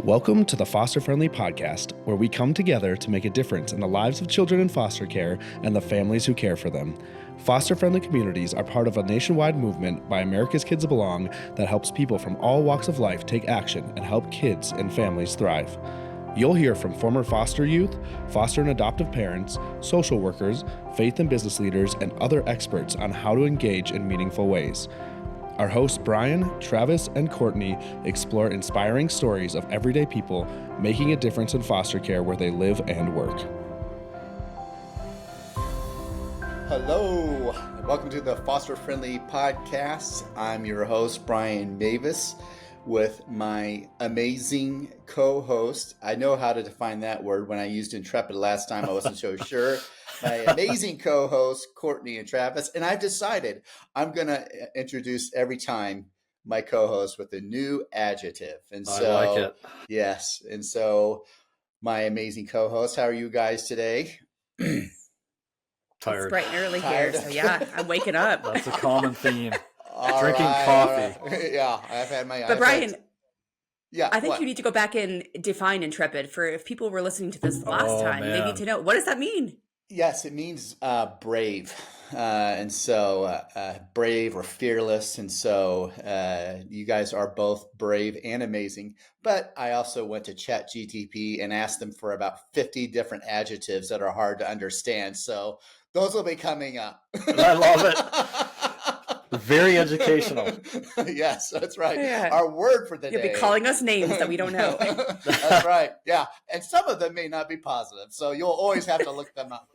Welcome to the Foster Friendly Podcast, where we come together to make a difference in the lives of children in foster care and the families who care for them. Foster Friendly communities are part of a nationwide movement by America's Kids Belong that helps people from all walks of life take action and help kids and families thrive. You'll hear from former foster youth, foster and adoptive parents, social workers, faith and business leaders, and other experts on how to engage in meaningful ways. Our hosts Brian, Travis, and Courtney explore inspiring stories of everyday people making a difference in foster care where they live and work. Hello, welcome to the Foster Friendly Podcast. I'm your host, Brian Mavis, with my amazing co-host. I know how to define that word. When I used intrepid last time, I wasn't so sure. My amazing co-host, Courtney and Travis. And I've decided I'm going to introduce every time my co-host with a new adjective. And so, I like it. Yes. And so my amazing co-host, how are you guys today? Tired. It's bright and early here. So yeah, I'm waking up. That's a common theme. Drinking coffee. Yeah, I've had my. But Brian, yeah, I think you need to go back and define intrepid for if people were listening to this last time. Man. They need to know, what does that mean? Yes, it means brave. And so brave or fearless. And so you guys are both brave and amazing. But I also went to ChatGPT and asked them for about 50 different adjectives that are hard to understand. So those will be coming up. I love it. Very educational. Yes, that's right. Yeah. Our word for the You'll day. be calling us names that we don't know. That's right. Yeah. And some of them may not be positive. So you'll always have to look them up.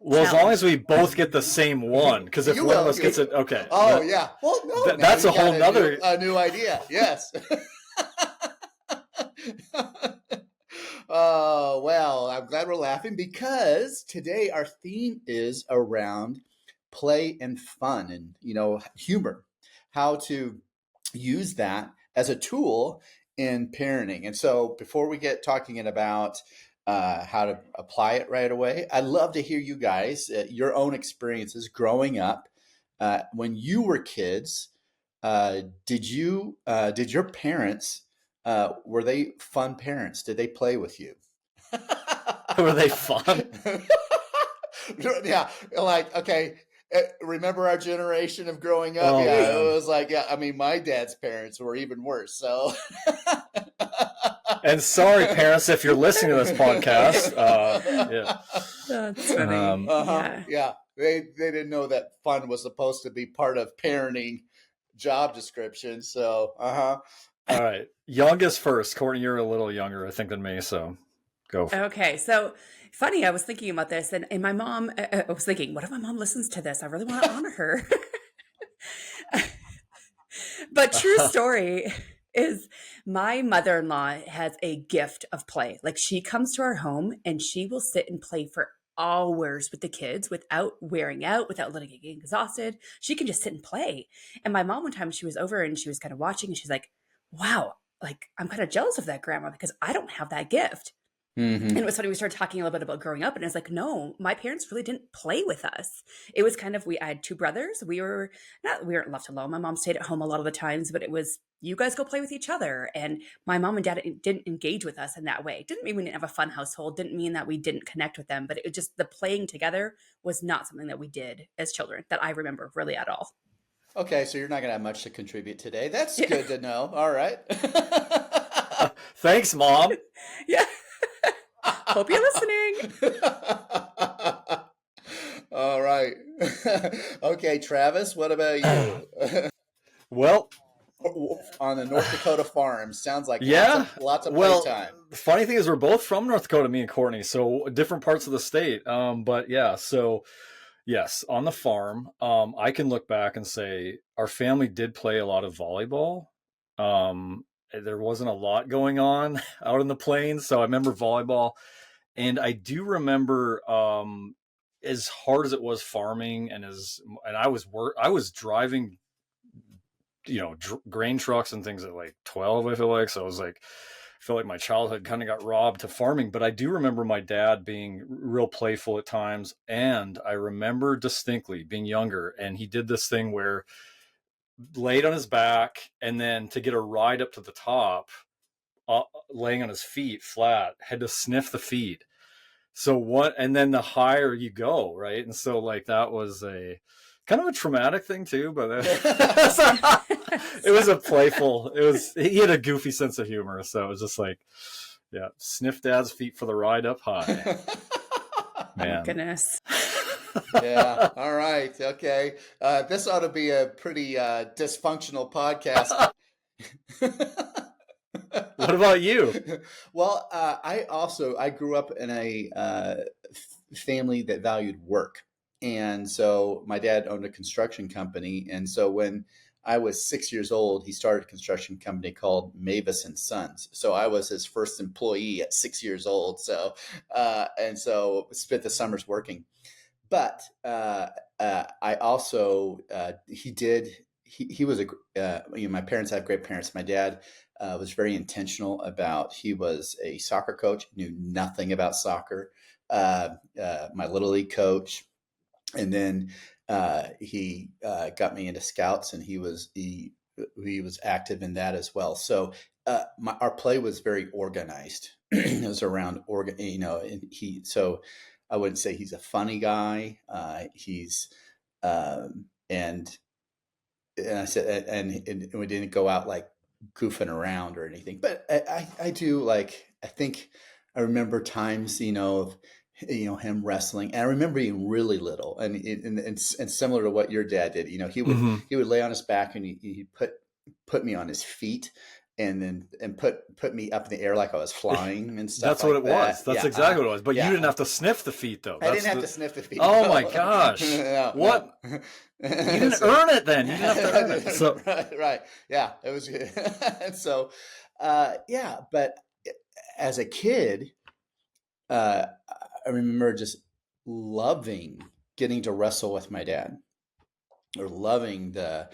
Well, as long as we both get the same one, because if You one of will. us gets it, okay. Oh, yeah. Well, no, now that's you a whole got nother. a new idea. Yes. Oh, well, I'm glad we're laughing because today our theme is around play and fun and, humor, how to use that as a tool in parenting. And so before we get talking about how to apply it right away, I'd love to hear you guys, your own experiences growing up. When you were kids, did your parents, were they fun parents? Did they play with you? Were they fun? Yeah. Like, okay. Remember our generation of growing up? Oh, yeah. man. It was like, yeah, I mean, my dad's parents were even worse. So. And sorry, parents, if you're listening to this podcast. Yeah. That's funny. Yeah. They didn't know that fun was supposed to be part of parenting job description. So, All right. Youngest first. Courtney, you're a little younger, I think, than me. So go for it. Okay, so funny, I was thinking about this, and my mom, I was thinking, what if my mom listens to this? I really want to honor her. But true story is my mother-in-law has a gift of play. Like, she comes to our home and she will sit and play for hours with the kids without wearing out, without letting it get exhausted. She can just sit and play. And my mom, one time she was over and she was kind of watching and she's like, wow, like, I'm kind of jealous of that grandma because I don't have that gift. mm-hmm. And it was funny, we started talking a little bit about growing up, and it's like, no, my parents really didn't play with us. It was kind of, I had two brothers. We weren't left alone. My mom stayed at home a lot of the times, but it was, you guys go play with each other. And my mom and dad didn't engage with us in that way. Didn't mean we didn't have a fun household. Didn't mean that we didn't connect with them, but it just, the playing together was not something that we did as children that I remember really at all. Okay. So you're not going to have much to contribute today. That's good to know. All right. Thanks, Mom. Yeah. Hope you're listening. All right. Okay, Travis, what about you? Well, on the North Dakota farm, sounds like yeah. lots of Well, playtime. the funny thing is we're both from North Dakota, me and Courtney, so different parts of the state. But yeah, so yes, on the farm, I can look back and say our family did play a lot of volleyball. There wasn't a lot going on out in the plains, so I remember volleyball. And I do remember, as hard as it was farming, and I was driving, grain trucks and things at like 12. I feel like, so I was like, I feel like my childhood kind of got robbed to farming. But I do remember my dad being real playful at times, and I remember distinctly being younger, and he did this thing where laid on his back, and then to get a ride up to the top, laying on his feet flat, had to sniff the feet. So what, and then the higher you go, right? And so like that was a kind of a traumatic thing too, but it was a playful, he had a goofy sense of humor. So it was just like, yeah, sniff dad's feet for the ride up high. Man. Oh, goodness. Yeah. All right. Okay. This ought to be a pretty dysfunctional podcast. What about you? Well, I grew up in a family that valued work. And so my dad owned a construction company. And so when I was 6 years old, he started a construction company called Mavis and Sons. So I was his first employee at 6 years old. So, and so spent the summers working. But I also, he was my parents have great parents. My dad was very intentional about, he was a soccer coach, knew nothing about soccer, my little league coach. And then he got me into scouts, and he was active in that as well. So our play was very organized. It was around and so I wouldn't say he's a funny guy. He's and I said, and we didn't go out like goofing around or anything, but I do, like, I think I remember times, of him wrestling, and I remember being really little, and similar to what your dad did. He would lay on his back, and he'd put me on his feet, and put me up in the air like I was flying and stuff. That's what it was. That's exactly what it was. But you didn't have to sniff the feet, though. I didn't have to sniff the feet. Oh my gosh! What? No. You didn't earn it then. You didn't have to earn it. So right. Yeah, it was good. And so, but as a kid, I remember just loving getting to wrestle with my dad, or loving the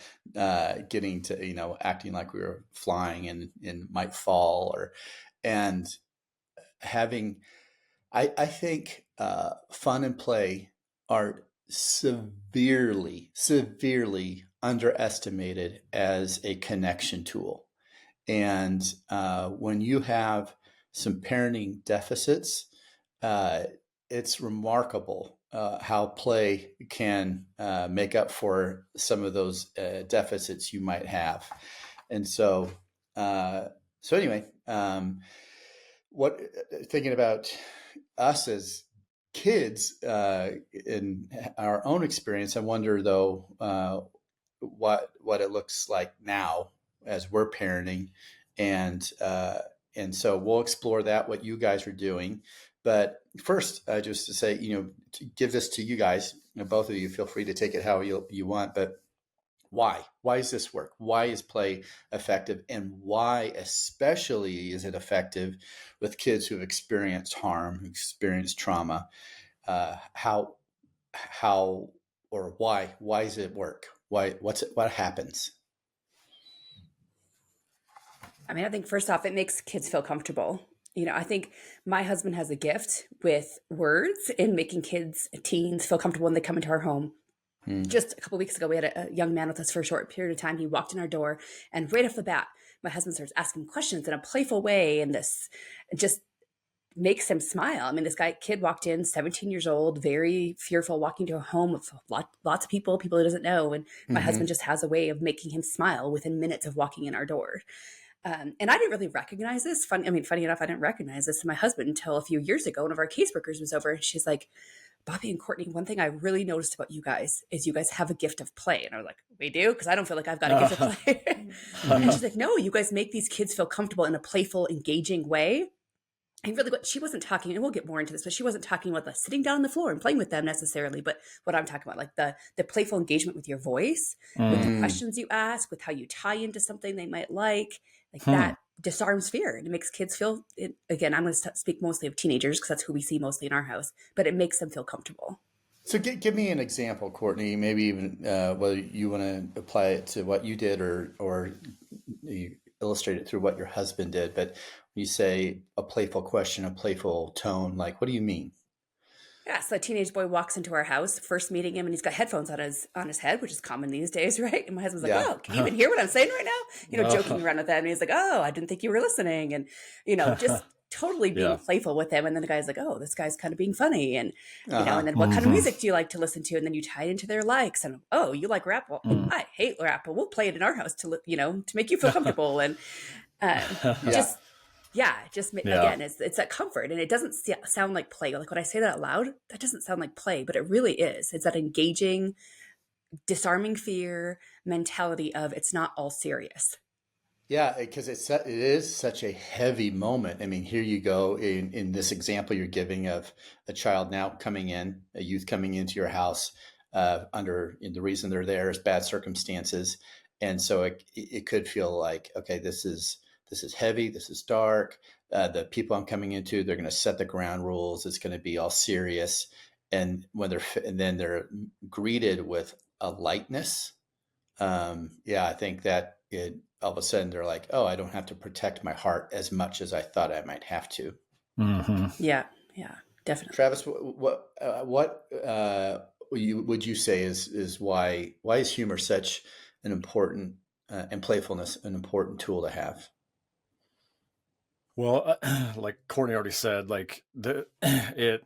getting to, acting like we were flying and might fall, and having, I think fun and play are severely underestimated as a connection tool. And when you have some parenting deficits, it's remarkable how play can make up for some of those deficits you might have. And so, anyway, thinking about us as kids in our own experience, I wonder though what it looks like now as we're parenting, and so we'll explore that, what you guys are doing. But first, just to say, to give this to you guys, both of you, feel free to take it how you want. But why? Why does this work? Why is play effective? And why especially is it effective with kids who have experienced harm, who experienced trauma? How or why does it work? What happens? I mean, I think first off, it makes kids feel comfortable. I think my husband has a gift with words in making teens feel comfortable when they come into our home. Just a couple of weeks ago, we had a young man with us for a short period of time. He walked in our door, and right off the bat, my husband starts asking questions in a playful way, and this just makes him smile. I mean, this kid walked in, 17 years old, very fearful, walking to a home with lots of people he doesn't know, and my husband just has a way of making him smile within minutes of walking in our door. And I didn't really recognize this. Funny enough, I didn't recognize this to my husband until a few years ago. One of our caseworkers was over, and she's like, Bobby and Courtney, one thing I really noticed about you guys is you guys have a gift of play. And I was like, we do? Because I don't feel like I've got a gift of play. And she's like, no, you guys make these kids feel comfortable in a playful, engaging way. And really, she wasn't talking, and we'll get more into this, but she wasn't talking about the sitting down on the floor and playing with them necessarily. But what I'm talking about, like the playful engagement with your voice, with the questions you ask, with how you tie into something they might like that disarms fear, and it makes kids feel, again, I'm going to speak mostly of teenagers because that's who we see mostly in our house, but it makes them feel comfortable. So give me an example, Courtney, maybe even whether you want to apply it to what you did or you illustrate it through what your husband did. But when you say a playful question, a playful tone, like, what do you mean? Yeah, so a teenage boy walks into our house, first meeting him, and he's got headphones on his head, which is common these days, right? And my husband's like, Yeah. "Wow, can you even hear what I'm saying right now?" Joking around with that, and he's like, "Oh, I didn't think you were listening," and just totally being Yeah. playful with him. And then the guy's like, "Oh, this guy's kind of being funny," and Uh-huh. and then what kind of Mhm. music do you like to listen to? And then you tie it into their likes, and oh, you like rap? Well, Mm. I hate rap, but we'll play it in our house to make you feel comfortable, and Yeah. just Yeah. again, it's that comfort, and it doesn't sound like play. Like when I say that out loud, that doesn't sound like play, but it really is. It's that engaging, disarming fear mentality of it's not all serious. Yeah, because it is such a heavy moment. I mean, here you go in this example you're giving of a child now coming in, a youth coming into your house and the reason they're there is bad circumstances, and so it could feel like, okay, this is heavy, this is dark. The people I'm coming into, they're going to set the ground rules. It's going to be all serious, and and then they're greeted with a lightness. Yeah, I think that it all of a sudden they're like, oh, I don't have to protect my heart as much as I thought I might have to. Mhm. Yeah, yeah, definitely. Travis, what would you say is why is humor such an important and playfulness an important tool to have? Well, like Courtney already said, like it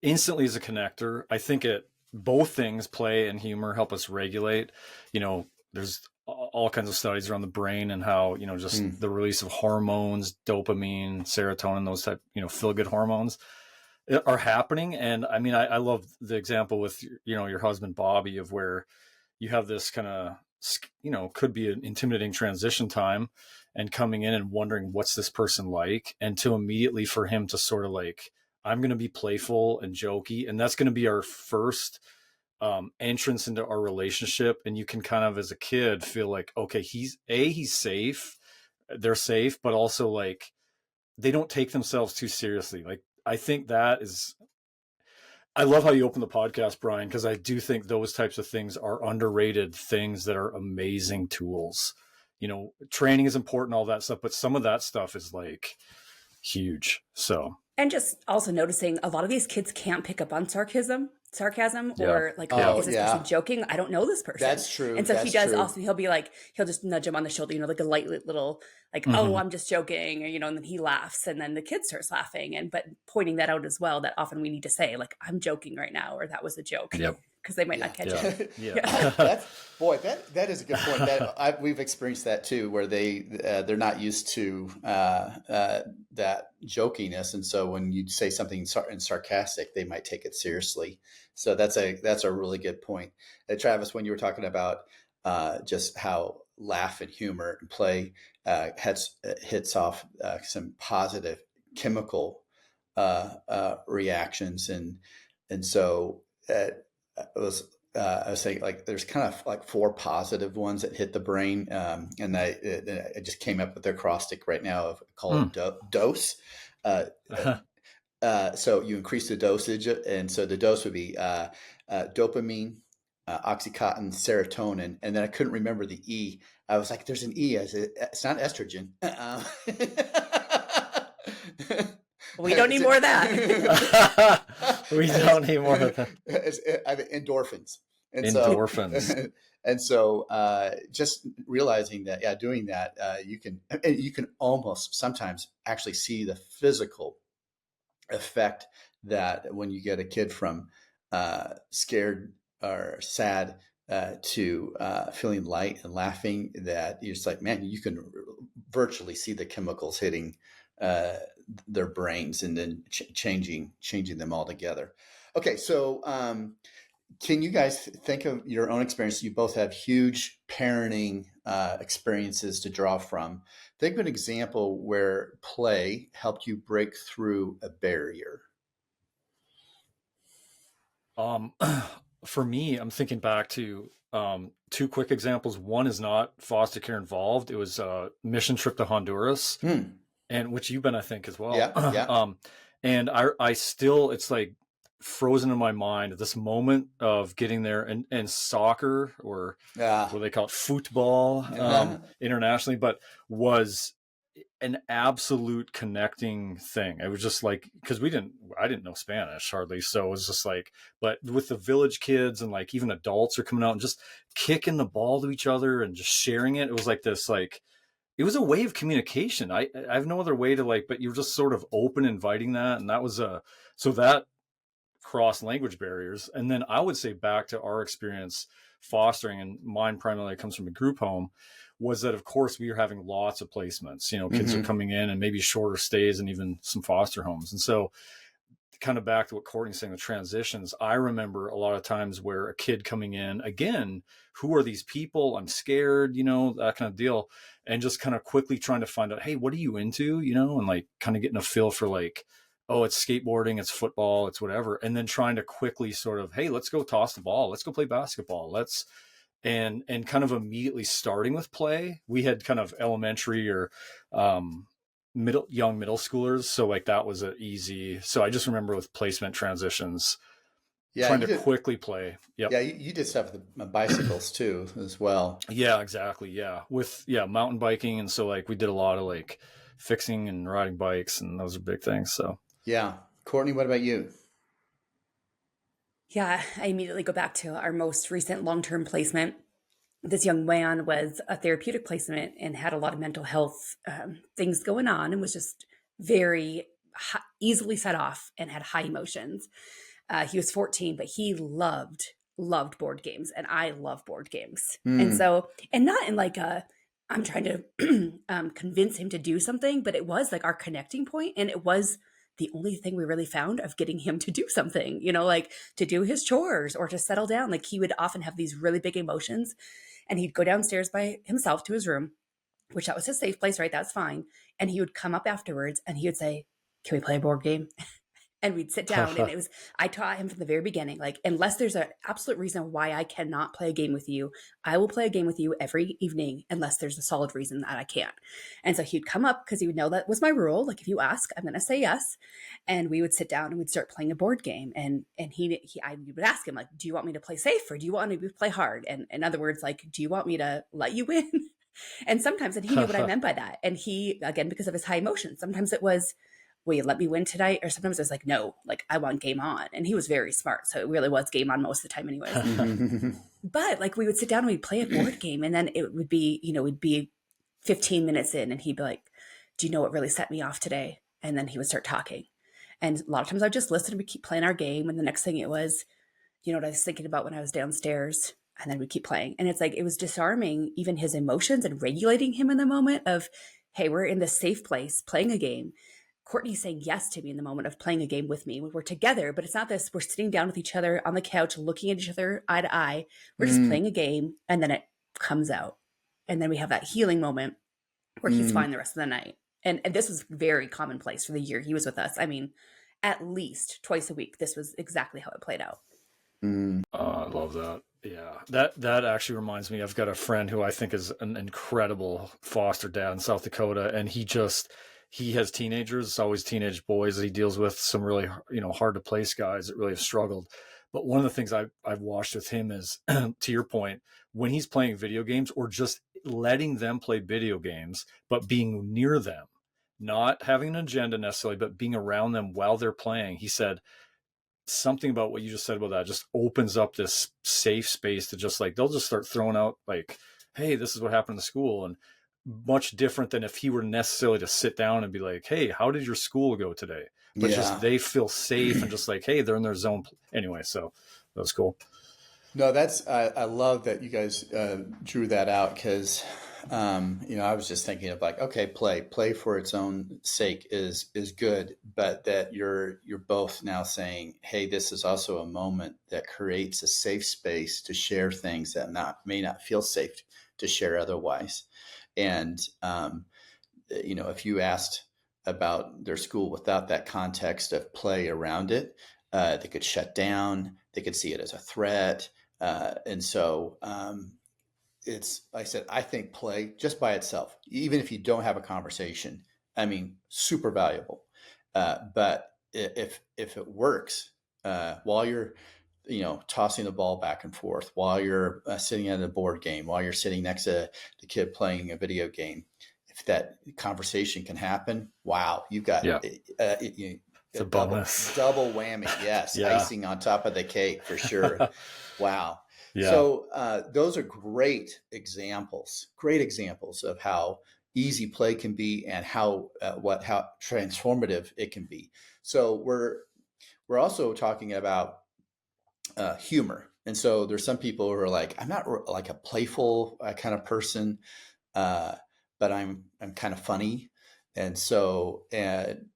instantly is a connector. I think both things, play and humor, help us regulate. There's all kinds of studies around the brain and how, just the release of hormones, dopamine, serotonin, those type, feel good hormones are happening. And I mean, I love the example with, your husband, Bobby, of where you have this kind of, could be an intimidating transition time and coming in and wondering what's this person like, and to immediately for him to sort of like, I'm going to be playful and jokey, and that's going to be our first entrance into our relationship. And you can kind of, as a kid, feel like, okay, he's safe, they're safe, but also like they don't take themselves too seriously. Like, I think that is, I love how you open the podcast, Brian, because I do think those types of things are underrated things that are amazing tools. Training is important, all that stuff, but some of that stuff is like huge. So, And just also noticing a lot of these kids can't pick up on sarcasm, yeah. or like, Yeah. oh, is this person joking? I don't know this person. That's true. And so That's he does true. also, he'll just nudge him on the shoulder, like a light little, like, Mhm. oh, I'm just joking, or, and then he laughs, and then the kid starts laughing. But pointing that out as well, that often we need to say, like, I'm joking right now, or that was a joke. Yep. Because they might not catch it. Yeah. That is a good point. We've experienced that too, where they're not used to that jokiness, and so when you say something sarcastic, they might take it seriously. So that's a really good point, Travis. When you were talking about just how laugh and humor and play hits off some positive chemical reactions, and so. I was saying, like, there's kind of like four positive ones that hit the brain, and I just came up with the acrostic right now of call it dose. So you increase the dosage, and so the dose would be dopamine, oxycontin, serotonin, and then I couldn't remember the E. I was like, "There's an E." I said, "It's not estrogen." We don't need more of that. We don't need more of that. Endorphins. Endorphins. And so just realizing that, doing that, you can almost sometimes actually see the physical effect that when you get a kid from scared or sad to feeling light and laughing, that you're just like, man, you can virtually see the chemicals hitting their brains and then changing them all together. Okay, so can you guys think of your own experience? You both have huge parenting experiences to draw from. Think of an example where play helped you break through a barrier. For me, I'm thinking back to two quick examples. One is not foster care involved. It was a mission trip to Honduras, and which you've been, I think, as well. Yeah. And I still, it's like frozen in my mind at this moment of getting there, and soccer, or what they call it, football, internationally, but was an absolute connecting thing. It was just like, because I didn't know Spanish hardly. So it was just like, but with the village kids and like even adults are coming out and just kicking the ball to each other and just sharing it. It was like this, like, it was a way of communication. I have no other way to like, but you're just sort of open, inviting that. And that was so that cross language barriers. And then I would say back to our experience fostering, and mine primarily comes from a group home, was that of course we were having lots of placements. Kids are coming in and maybe shorter stays and even some foster homes. And so kind of back to what Courtney's saying, the transitions, I remember a lot of times where a kid coming in again, who are these people? I'm scared, that kind of deal. And just kind of quickly trying to find out, hey, what are you into? And like kind of getting a feel for like, oh, it's skateboarding, it's football, it's whatever. And then trying to quickly sort of, hey, let's go toss the ball. Let's go play basketball. And kind of immediately starting with play. We had kind of elementary or young middle schoolers. So like that was easy. So I just remember with placement transitions, trying to quickly play. Yep. Yeah, you did stuff with the bicycles too as well. Yeah, exactly. Yeah. With mountain biking. And so like we did a lot of like fixing and riding bikes, and those are big things. So yeah. Courtney, what about you? Yeah, I immediately go back to our most recent long-term placement. This young man was a therapeutic placement and had a lot of mental health things going on, and was just very easily set off and had high emotions. He was 14, but he loved board games, and I love board games. And so, and not in like I'm trying to convince him to do something, but it was like our connecting point, and it was the only thing we really found of getting him to do something, like to do his chores or to settle down. Like he would often have these really big emotions, and he'd go downstairs by himself to his room, which that was his safe place, right? That's fine. And he would come up afterwards and he would say, "Can we play a board game?" And we'd sit down, and I taught him from the very beginning, like, unless there's an absolute reason why I cannot play a game with you, I will play a game with you every evening, unless there's a solid reason that I can't. And so he'd come up because he would know that was my rule. Like, if you ask, I'm going to say yes. And we would sit down and we'd start playing a board game. And I would ask him, like, do you want me to play safe or do you want me to play hard? And in other words, like, do you want me to let you win? And sometimes, and he knew what I meant by that. And he, again, because of his high emotions, sometimes it was, will you let me win tonight? Or sometimes it was like, no, like I want game on. And he was very smart. So it really was game on most of the time anyways. But like we would sit down and we'd play a board game, and then it would be, we'd be 15 minutes in and he'd be like, do you know what really set me off today? And then he would start talking. And a lot of times I'd just listen and we'd keep playing our game. And the next thing it was, what I was thinking about when I was downstairs, and then we'd keep playing. And it's like, it was disarming even his emotions and regulating him in the moment of, hey, we're in this safe place playing a game. Courtney's saying yes to me in the moment of playing a game with me. We're together, but it's not this, we're sitting down with each other on the couch, looking at each other eye to eye. We're just playing a game, and then it comes out. And then we have that healing moment where he's fine the rest of the night. And this was very commonplace for the year he was with us. I mean, at least twice a week, this was exactly how it played out. I love that. Yeah, that actually reminds me, I've got a friend who I think is an incredible foster dad in South Dakota, and he has teenagers. It's always teenage boys that he deals with, some really, hard to place guys that really have struggled. But one of the things I've watched with him is, to your point, when he's playing video games or just letting them play video games, but being near them, not having an agenda necessarily, but being around them while they're playing. He said something about what you just said about that just opens up this safe space to just like, they'll just start throwing out like, hey, this is what happened in school. And much different than if he were necessarily to sit down and be like, hey, how did your school go today? But just they feel safe and just like, hey, they're in their zone. Anyway, so that was cool. No, I love that you guys drew that out, because, I was just thinking of like, okay, play for its own sake is good, but that you're both now saying, hey, this is also a moment that creates a safe space to share things that may not feel safe to share otherwise. And, if you asked about their school without that context of play around it, they could shut down, they could see it as a threat. And so it's, like I said, I think play just by itself, even if you don't have a conversation, super valuable. But if it works, while you're, tossing the ball back and forth, while you're sitting at a board game, while you're sitting next to the kid playing a video game, if that conversation can happen, wow, you've got Yeah. It's a bonus. double whammy. Yes. Yeah. Icing on top of the cake for sure. Wow. Yeah. So those are great examples of how easy play can be and how transformative it can be. So we're also talking about humor. And so there's some people who are like, I'm not like a playful kind of person, but I'm kind of funny. And so and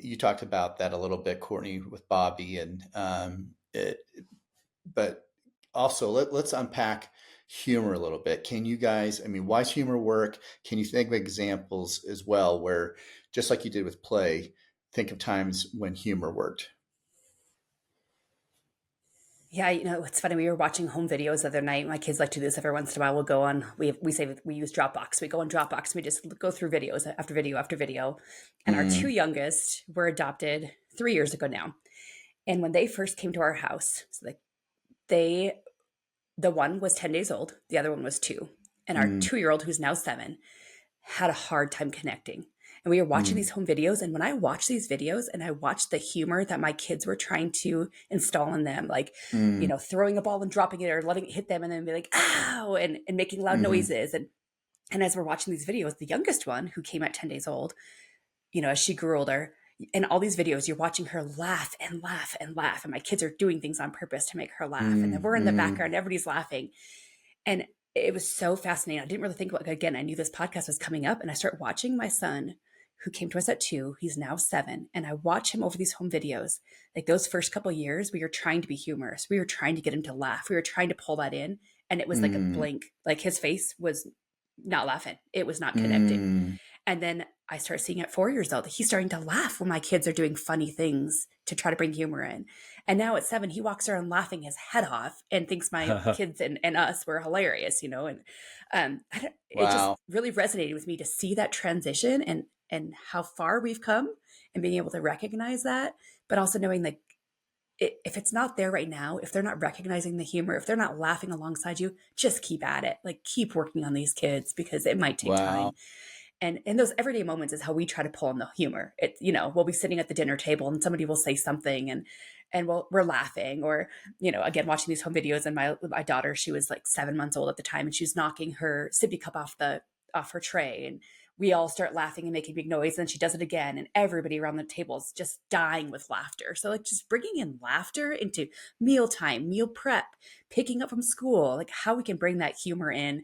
you talked about that a little bit, Courtney, with Bobby, and but also let's unpack humor a little bit. Can you guys, I mean, why does humor work? Can you think of examples as well where, just like you did with play, think of times when humor worked? Yeah, it's funny. We were watching home videos the other night. My kids like to do this every once in a while. We'll go on, we say we use Dropbox. We go on Dropbox and we just go through videos after video after video. And our two youngest were adopted 3 years ago now. And when they first came to our house, so the one was 10 days old, the other one was 2. And our 2-year-old, who's now 7, had a hard time connecting. And we were watching these home videos. And when I watch these videos and I watch the humor that my kids were trying to install in them, like, throwing a ball and dropping it or letting it hit them and then be like, ow, and making loud noises. And as we're watching these videos, the youngest one, who came at 10 days old, as she grew older, in all these videos, you're watching her laugh and laugh and laugh. And my kids are doing things on purpose to make her laugh. And then we're in the background, everybody's laughing. And it was so fascinating. I didn't really think about it. Again, I knew this podcast was coming up, and I start watching my son, who came to us at 2. He's now 7. And I watch him over these home videos. Like those first couple of years, we were trying to be humorous. We were trying to get him to laugh. We were trying to pull that in. And it was like a blink. Like his face was not laughing. It was not connecting. And then I start seeing at 4 years old, he's starting to laugh when my kids are doing funny things to try to bring humor in. And now at 7, he walks around laughing his head off and thinks my kids and us were hilarious, And it just really resonated with me to see that transition and how far we've come and being able to recognize that, but also knowing like, if it's not there right now, if they're not recognizing the humor, if they're not laughing alongside you, just keep at it. Like keep working on these kids because it might take time. And in those everyday moments is how we try to pull in the humor. We'll be sitting at the dinner table and somebody will say something and we're laughing, or, again, watching these home videos. And my daughter, she was like 7 months old at the time, and she was knocking her sippy cup off her tray. And we all start laughing and making big noise. And she does it again. And everybody around the table is just dying with laughter. So like just bringing in laughter into mealtime, meal prep, picking up from school, like how we can bring that humor in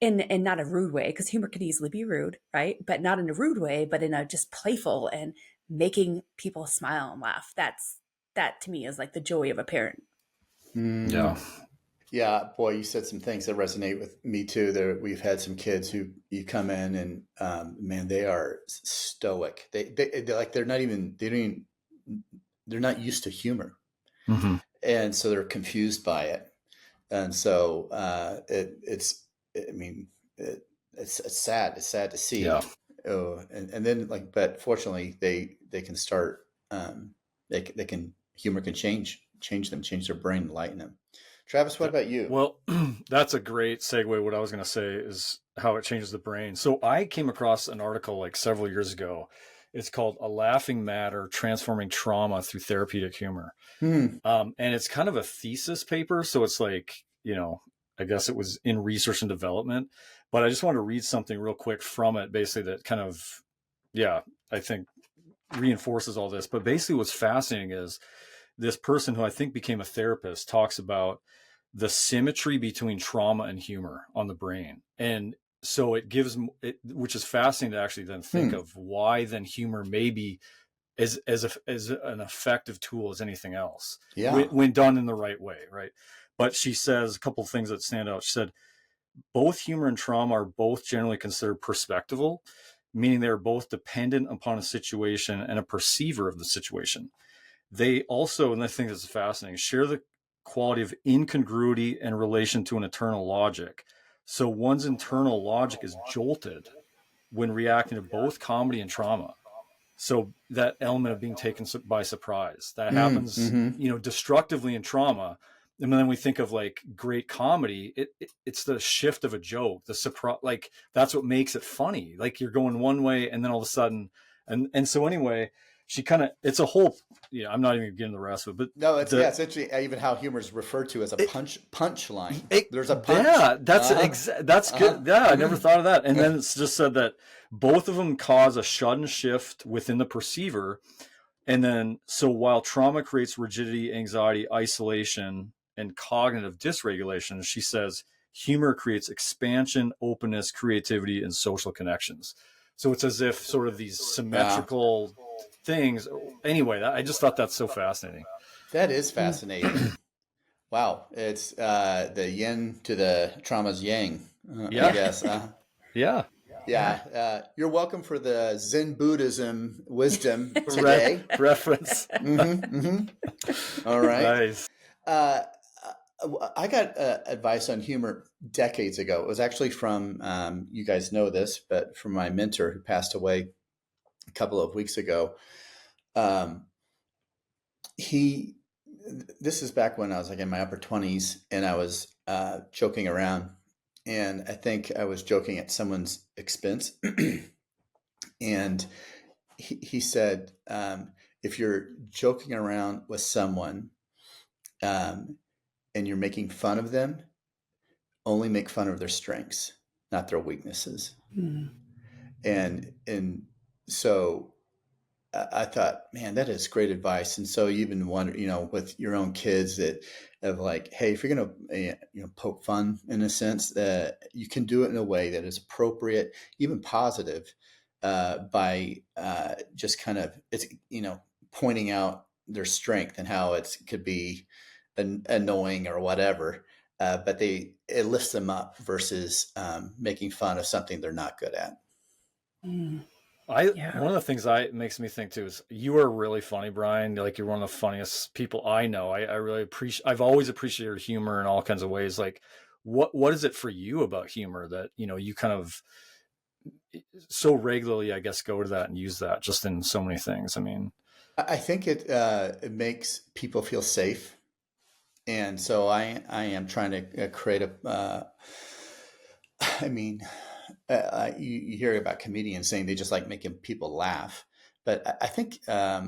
not a rude way, because humor can easily be rude, right? But not in a rude way, but in a just playful and making people smile and laugh. That to me is like the joy of a parent. Yeah. Yeah, boy, you said some things that resonate with me too. We've had some kids who you come in and man, they are stoic. They're not used to humor, and so they're confused by it. And so it's sad. It's sad to see. Yeah. Oh, and then but fortunately they can start. Humor can change them, change their brain, lighten them. Travis, what about you? Well, that's a great segue. What I was going to say is how it changes the brain. So I came across an article like several years ago. It's called A Laughing Matter, Transforming Trauma Through Therapeutic Humor. And it's kind of a thesis paper. So it's like, I guess it was in research and development, but I just wanted to read something real quick from it, basically that kind of, I think reinforces all this. But basically what's fascinating is this person who I think became a therapist talks about the symmetry between trauma and humor on the brain. And so it gives, which is fascinating to actually then think of why then humor may be as an effective tool as anything else when done in the right way. Right. But she says a couple of things that stand out. She said, both humor and trauma are both generally considered perspectival, meaning they're both dependent upon a situation and a perceiver of the situation. They also, and I think this is fascinating, share the quality of incongruity in relation to an internal logic. So one's internal logic is jolted when reacting to both comedy and trauma. So that element of being taken by surprise, that happens, destructively in trauma, And then we think of like great comedy, it's the shift of a joke, the surprise, like that's what makes it funny. Like you're going one way and then all of a sudden, and so anyway, she kind of, it's a whole, I'm not even getting the rest of it, but No, it's interesting even how humor is referred to as a punch line. There's a punch. Yeah, that's good. Yeah, I never thought of that. And then it's just said that both of them cause a sudden shift within the perceiver. And then, so while trauma creates rigidity, anxiety, isolation, and cognitive dysregulation, she says humor creates expansion, openness, creativity, and social connections. So it's as if sort of these symmetrical things. Anyway, I just thought that's so fascinating. That is fascinating. Wow. It's the yin to the trauma's yang, I guess. Yeah. Yeah. You're welcome for the Zen Buddhism wisdom today. Reference. All right. Nice. I got advice on humor decades ago. It was actually from, you guys know this, but from my mentor who passed away a couple of weeks ago. This is back when I was like in my upper 20s and I was joking around. And I think I was joking at someone's expense. And he said, if you're joking around with someone and you're making fun of them, only make fun of their strengths, not their weaknesses. And so I thought, man, that is great advice. And so you even wonder, with your own kids of like, hey, if you're going to, poke fun in a sense, you can do it in a way that is appropriate, even positive, by just kind of, it's, pointing out their strength and how it could be annoying or whatever. But it lifts them up versus making fun of something they're not good at. One of the things makes me think too is you are really funny, Brian. Like you're one of the funniest people I know. I really I've always appreciated your humor in all kinds of ways. Like what is it for you about humor that, you kind of so regularly, I guess, go to that and use that just in so many things. I mean, I think it makes people feel safe. And so I am trying to create you hear about comedians saying they just like making people laugh, but I think I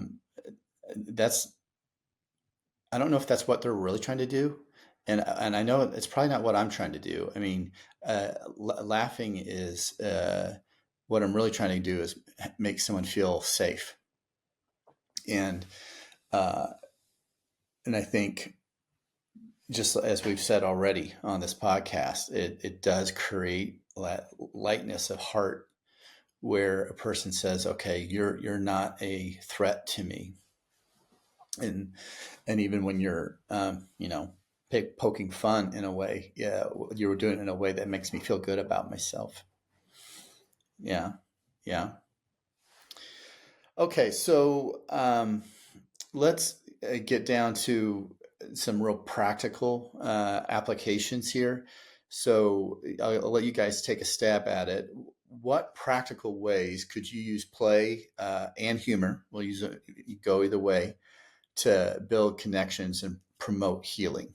don't know if that's what they're really trying to do, and I know it's probably not what I'm trying to do. I mean, laughing is what I'm really trying to do is make someone feel safe, and I think, just as we've said already on this podcast, it does create lightness of heart where a person says, okay, you're not a threat to me. And even when you're, poking fun in a way, you were doing it in a way that makes me feel good about myself. Yeah. Yeah. Okay. So let's get down to some real practical applications here. So I'll let you guys take a stab at it. What practical ways could you use play and humor? We'll use you go either way to build connections and promote healing.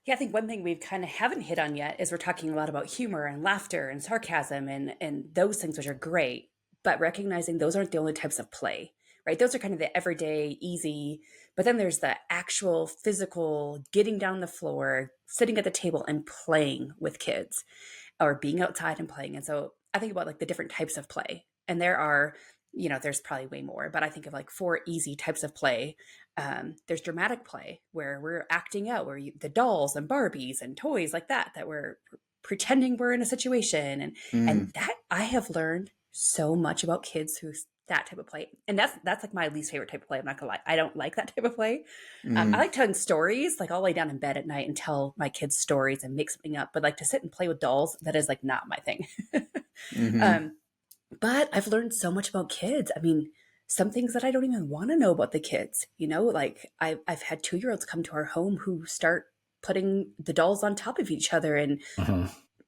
Yeah, I think one thing we kind of haven't hit on yet is we're talking a lot about humor and laughter and sarcasm and those things, which are great, but recognizing those aren't the only types of play. Right? Those are kind of the everyday, easy, but then there's the actual physical getting down on the floor, sitting at the table and playing with kids or being outside and playing. And so I think about like the different types of play, and there are, there's probably way more, but I think of like 4 easy types of play. There's dramatic play where we're acting out, where the dolls and Barbies and toys like that we're pretending we're in a situation. And that I have learned so much about kids who that type of play. And that's like my least favorite type of play. I'm not gonna lie. I don't like that type of play. I like telling stories. Like I'll lay down in bed at night and tell my kids stories and make something up, but like to sit and play with dolls, that is like not my thing. But I've learned so much about kids. I mean, some things that I don't even want to know about the kids, like I've had 2-year-olds come to our home who start putting the dolls on top of each other and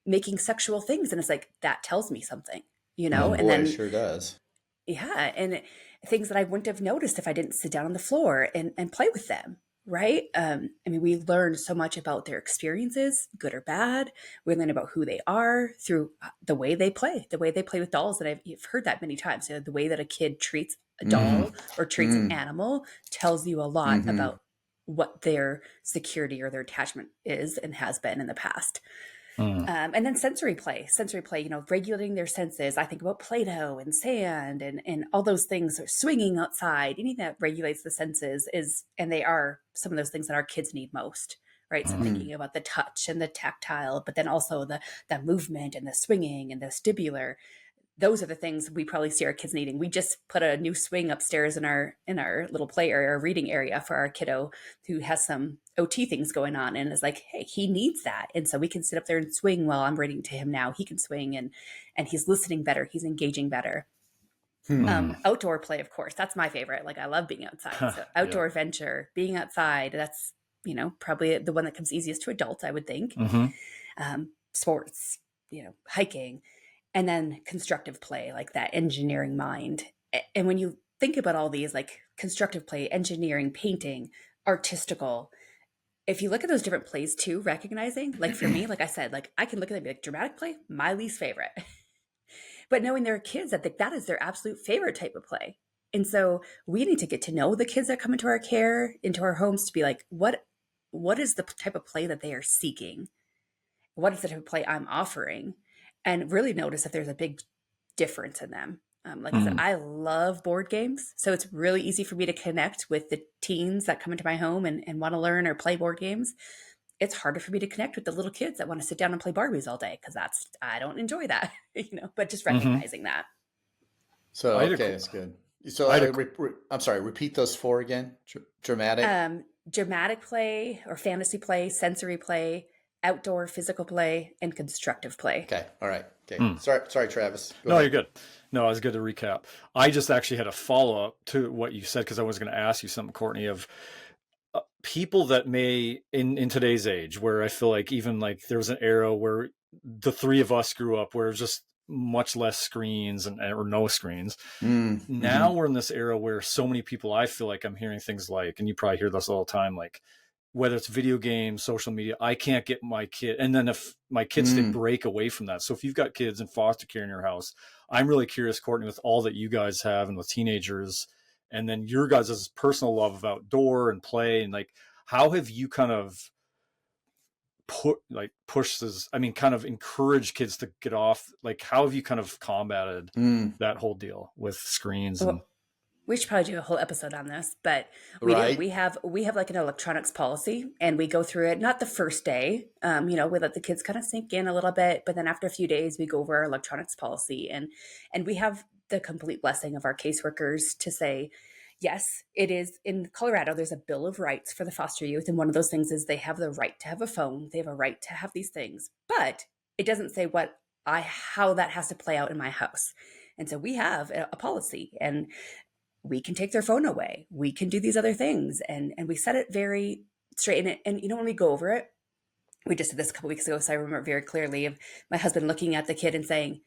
making sexual things. And it's like, that tells me something, and then it sure does. Yeah. And things that I wouldn't have noticed if I didn't sit down on the floor and play with them. right? I mean, we learn so much about their experiences, good or bad. We learn about who they are through the way they play, the way they play with dolls. And you've heard that many times. You know, the way that a kid treats a Mm, doll or treats an mm, animal tells you a lot mm-hmm. about what their security or their attachment is and has been in the past. Mm. And then sensory play, you know, regulating their senses. I think about Play-Doh and sand and all those things, or swinging outside, anything that regulates the senses is, and they are some of those things that our kids need most, right? So Mm. thinking about the touch and the tactile, but then also the movement and the swinging and the vestibular, those are the things we probably see our kids needing. We just put a new swing upstairs in our little play area, our reading area for our kiddo who has some OT things going on, and is like, hey, he needs that, and so we can sit up there and swing while I'm reading to him. Now he can swing, and he's listening better, he's engaging better. Hmm. Outdoor play, of course, that's my favorite. Like I love being outside, so Yeah. outdoor adventure, being outside, that's, you know, probably the one that comes easiest to adults, I would think. Mm-hmm. Sports, you know, hiking, and then constructive play, like that engineering mind. And when you think about all these, like constructive play, engineering, painting, artistical, if you look at those different plays too, recognizing, like for me, like I said, like I can look at them and be like, dramatic play, my least favorite. But knowing there are kids that think that is their absolute favorite type of play. And so we need to get to know the kids that come into our care, into our homes, to be like, what is the type of play that they are seeking? What is the type of play I'm offering? And really notice if there's a big difference in them. Like I said, Mm. I love board games. So it's really easy for me to connect with the teens that come into my home and want to learn or play board games. It's harder for me to connect with the little kids that want to sit down and play Barbies all day, because I don't enjoy that, you know, but just Mm-hmm. recognizing that. So, I had a, okay, qu- that's good. So, I had a, I'm sorry, repeat those four again. Dramatic. Dramatic play or fantasy play, sensory play, outdoor physical play, and constructive play. Okay. All right. Okay. mm. Sorry, Travis. Go No, ahead. you're good. No, I was good to recap. I just actually had a follow up to what you said, because I was going to ask you something, Courtney, of people that may in today's age, where I feel like even like there was an era where the three of us grew up where it was just much less screens or no screens. Mm-hmm. Now we're in this era where so many people, I feel like I'm hearing things like, and you probably hear this all the time, like whether it's video games, social media, I can't get my kid. And then if my kids, they break away from that. So if you've got kids in foster care in your house, I'm really curious, Courtney, with all that you guys have and with teenagers, and then your guys' personal love of outdoor and play, and like, how have you kind of pushes, I mean, kind of encourage kids to get off? Like, how have you kind of combated that whole deal with screens? And Well, we should probably do a whole episode on this, but we do. Right. We have like an electronics policy, and we go through it. Not the first day, you know, we let the kids kind of sink in a little bit, but then after a few days, we go over our electronics policy, and we have the complete blessing of our caseworkers to say, yes, it is in Colorado. There's a Bill of Rights for the foster youth, and one of those things is they have the right to have a phone. They have a right to have these things, but it doesn't say how that has to play out in my house. And so we have a policy, and we can take their phone away. We can do these other things. And we set it very straight. And you know, when we go over it, we just did this a couple weeks ago, so I remember very clearly of my husband looking at the kid and saying,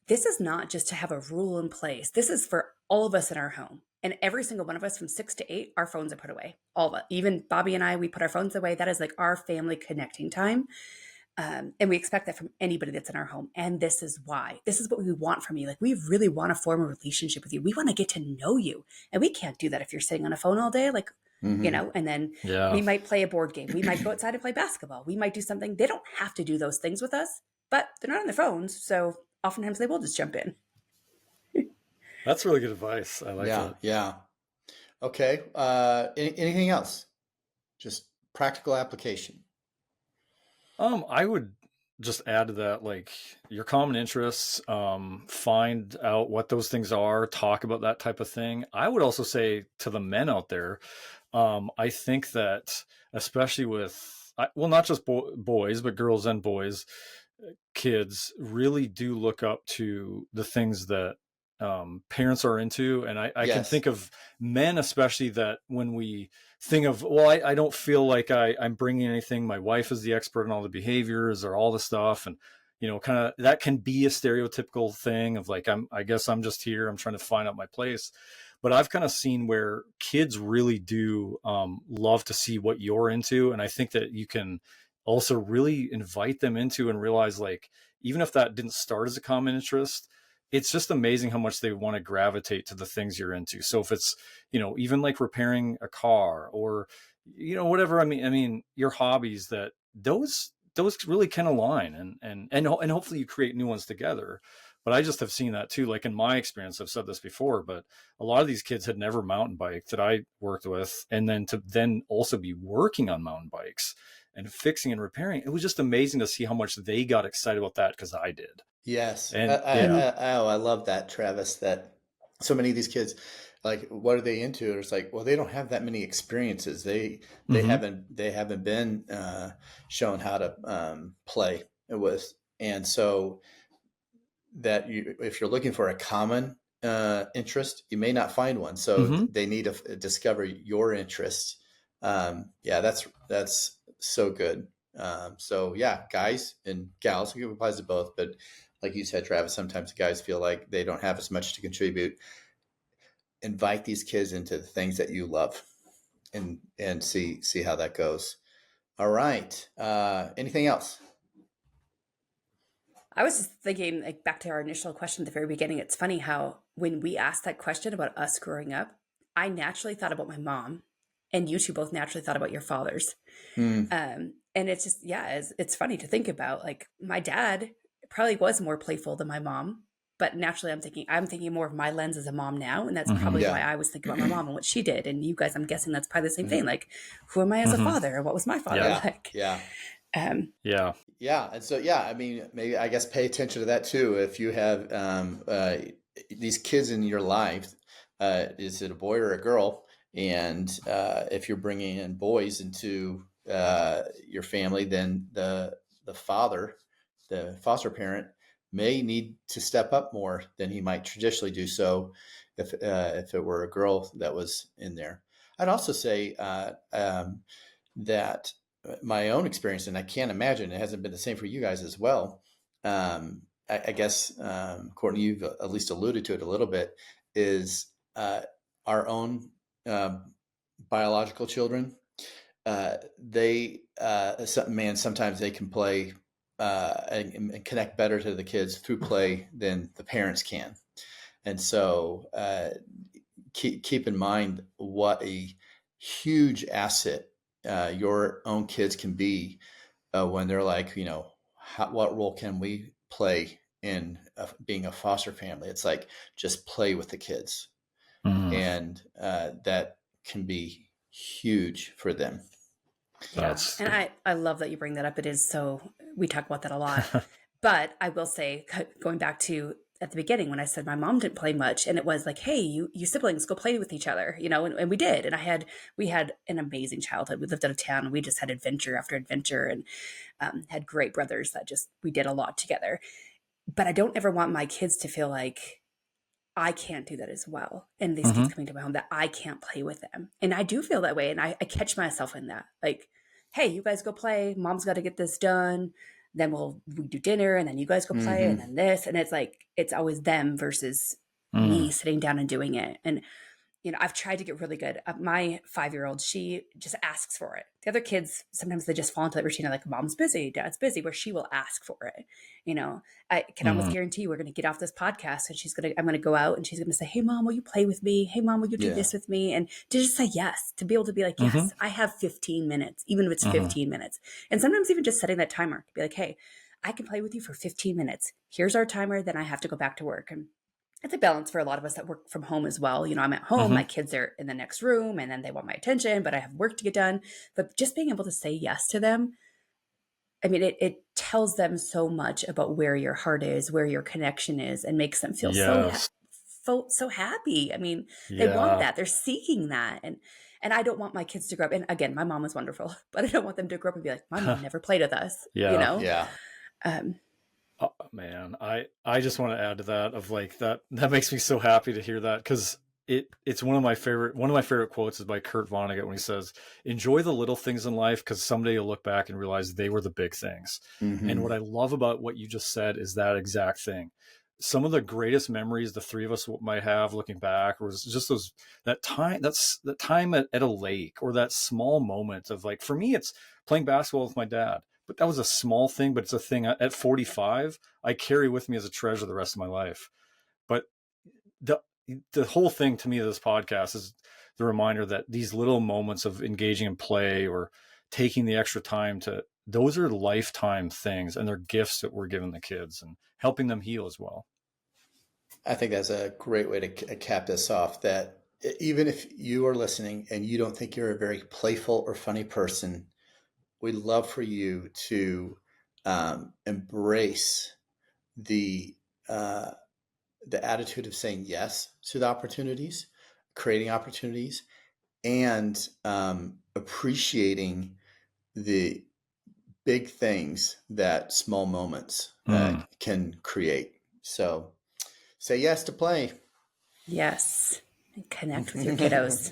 this is not just to have a rule in place. This is for all of us in our home. And every single one of us from 6 to 8, our phones are put away. All of us. Even Bobby and I, we put our phones away. That is like our family connecting time. And we expect that from anybody that's in our home. And this is why. This is what we want from you. Like, we really want to form a relationship with you. We want to get to know you. And we can't do that if you're sitting on a phone all day. Like, you know, and then we might play a board game. We might go outside and play basketball. We might do something. They don't have to do those things with us, but they're not on their phones. So oftentimes they will just jump in. that's really good advice. I like that. Yeah. Okay. Anything else? Just practical application. I would just add to that, like, your common interests, find out what those things are, talk about that type of thing. I would also say to the men out there, I think that especially with, well, not just boys, but girls and boys, kids really do look up to the things that parents are into. And I can think of men, especially, that when we think of, well, I don't feel like I'm bringing anything. My wife is the expert in all the behaviors or all the stuff. And, you know, kind of that can be a stereotypical thing of like, I guess I'm just here. I'm trying to find out my place. But I've kind of seen where kids really do love to see what you're into. And I think that you can also really invite them into and realize, like, even if that didn't start as a common interest, it's just amazing how much they want to gravitate to the things you're into. So if it's, even like repairing a car or, whatever, I mean, your hobbies, that those really can align, and hopefully you create new ones together. But I just have seen that too. Like in my experience, I've said this before, but a lot of these kids had never mountain biked that I worked with. And then to then also be working on mountain bikes and fixing and repairing, it was just amazing to see how much they got excited about that, because I did. Yes. And yeah. I love that, Travis, that so many of these kids, like, what are they into? It's like, well, they don't have that many experiences. They haven't been shown how to play with. And so that if you're looking for a common interest, you may not find one. So they need to discover your interest. That's so good. So yeah, guys and gals, it applies to both, but like you said, Travis, sometimes guys feel like they don't have as much to contribute. Invite these kids into the things that you love, and see how that goes. All right. Anything else? I was just thinking, like, back to our initial question at the very beginning. It's funny how when we asked that question about us growing up, I naturally thought about my mom, and you two both naturally thought about your fathers. And it's just, it's funny to think about. Like, my dad probably was more playful than my mom, but naturally I'm thinking more of my lens as a mom now, and that's probably why I was thinking about my mom and what she did. And you guys, I'm guessing that's probably the same thing. Like, who am I as a father? What was my father like? And so, I mean, maybe, I guess, pay attention to that too. If you have these kids in your life, is it a boy or a girl? And if you're bringing in boys into your family, then the father, the foster parent, may need to step up more than he might traditionally do so if it were a girl that was in there. I'd also say that my own experience, and I can't imagine it hasn't been the same for you guys as well. I guess, Courtney, you've at least alluded to it a little bit, is our own biological children. Sometimes they can play and connect better to the kids through play than the parents can. And so keep in mind what a huge asset your own kids can be when they're like, what role can we play in being a foster family? It's like, just play with the kids. And that can be huge for them. And I love that you bring that up. It is so, we talk about that a lot. But I will say, going back to at the beginning when I said my mom didn't play much, and it was like, hey, you siblings go play with each other, and we did. And we had an amazing childhood. We lived out of town, and we just had adventure after adventure, and had great brothers that we did a lot together. But I don't ever want my kids to feel like I can't do that as well. And these kids coming to my home, that I can't play with them. And I do feel that way. And I catch myself in that. Like, hey, you guys go play. Mom's got to get this done. Then we do dinner, and then you guys go play, and then this. And it's like, it's always them versus me sitting down and doing it. And, I've tried to get really good. My 5-year-old, she just asks for it. The other kids, sometimes they just fall into that routine of like, mom's busy, dad's busy, where she will ask for it. I can almost guarantee we're going to get off this podcast, and I'm going to go out, and she's going to say, hey, mom, will you play with me? Hey, mom, will you do this with me? And to just say yes, to be able to be like, yes, I have 15 minutes, even if it's 15 minutes. And sometimes even just setting that timer to be like, hey, I can play with you for 15 minutes. Here's our timer. Then I have to go back to work. And it's a balance for a lot of us that work from home as well. I'm at home, my kids are in the next room, and then they want my attention, but I have work to get done. But just being able to say yes to them, I mean, it tells them so much about where your heart is, where your connection is, and makes them feel so happy. I mean, they want that. They're seeking that. And I don't want my kids to grow up. And again, my mom was wonderful, but I don't want them to grow up and be like, my mom never played with us. Oh, man, I just want to add to that, of like, that makes me so happy to hear that, because it's one of my favorite quotes is by Kurt Vonnegut, when he says, enjoy the little things in life, because someday you'll look back and realize they were the big things. And what I love about what you just said is that exact thing. some of the greatest memories the three of us might have looking back was just that time at a lake, or that small moment of, like, for me, it's playing basketball with my dad. But that was a small thing, but it's a thing at 45 I carry with me as a treasure the rest of my life. But the whole thing to me of this podcast is the reminder that these little moments of engaging in play or taking the extra time those are lifetime things, and they're gifts that we're giving the kids and helping them heal as well. I think that's a great way to cap this off, that even if you are listening and you don't think you're a very playful or funny person, we'd love for you to embrace the attitude of saying yes to the opportunities, creating opportunities, and appreciating the big things that small moments can create. So say yes to play. Yes. And connect with your kiddos.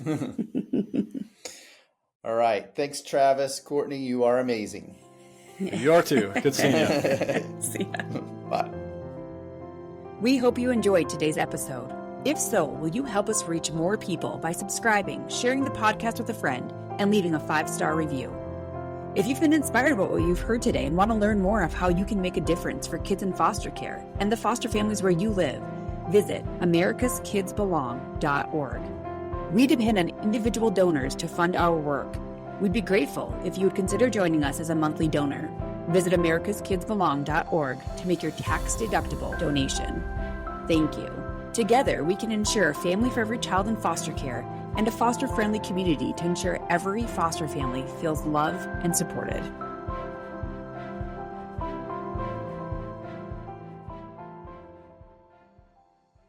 All right. Thanks, Travis. Courtney, you are amazing. You are too. Good seeing you. See ya. Bye. We hope you enjoyed today's episode. If so, will you help us reach more people by subscribing, sharing the podcast with a friend, and leaving a 5-star review? If you've been inspired by what you've heard today and want to learn more of how you can make a difference for kids in foster care and the foster families where you live, visit americaskidsbelong.org. We depend on individual donors to fund our work. We'd be grateful if you would consider joining us as a monthly donor. Visit americaskidsbelong.org to make your tax-deductible donation. Thank you. Together, we can ensure a family for every child in foster care and a foster-friendly community to ensure every foster family feels loved and supported.